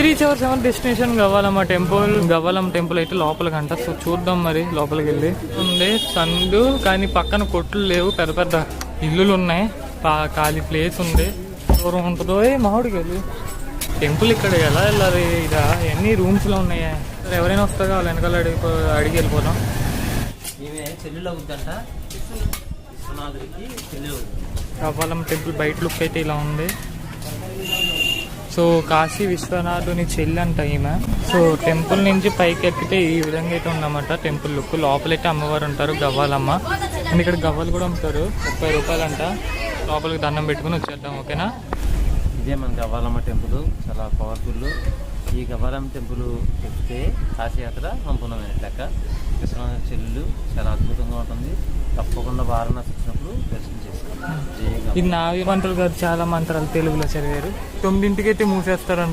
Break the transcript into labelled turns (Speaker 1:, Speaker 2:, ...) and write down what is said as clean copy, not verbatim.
Speaker 1: Reach our 7th destination Gavvalamma temple. Gavvalamma temple అయితే లోపలికంట. So చూద్దాం మరి లోపలికి వెళ్ళి. ఉంది సందు కానీ పక్కన కొట్లు లేవు, పెద్ద పెద్ద ఇల్లులు ఉన్నాయి, ఖాళీ ప్లేస్ ఉంది. దూరం ఉంటుందో మామిడికి వెళ్ళి టెంపుల్ ఇక్కడ ఎలా వెళ్ళాలి? ఇదా ఎన్ని రూమ్స్ లో ఉన్నాయా? ఎవరైనా వస్తాగా వాళ్ళు వెనకాల అడిగి వెళ్ళిపోదాం. గవ్వాలమ్మ టెంపుల్ బయట లుక్ అయితే ఇలా ఉంది. సో కాశీ విశ్వనాథుని చెల్లి అంట ఈమె. సో టెంపుల్ నుంచి పైకి ఎక్కితే ఈ విధంగా అయితే ఉందన్నమాట టెంపుల్ లుక్. లోపలైతే అమ్మవారు ఉంటారు గవ్వాలమ్మ. అండ్ ఇక్కడ గవ్వలు కూడా అమ్ముతారు, 30 రూపాయలంట. లోపలికి దండం పెట్టుకుని వచ్చేద్దాం, ఓకేనా?
Speaker 2: ఇదే మన గవ్వాలమ్మ టెంపుల్, చాలా పవర్ఫుల్. ఈ గవ్వాలమ్మ టెంపుల్ ఎక్కితే కాశీయాత్ర సంపూర్ణమైన లెక్క. విశ్వనాథ చెల్లు చాలా అద్భుతంగా ఉంటుంది. తప్పకుండా వారణాసి వచ్చినప్పుడు దర్శనం చేసుకోవాలి.
Speaker 1: ఇది నావి మంత్రులు గారు చాలా మంత్రాలు తెలుగులో చదివారు. 9ంటికైతే మూసేస్తారంట.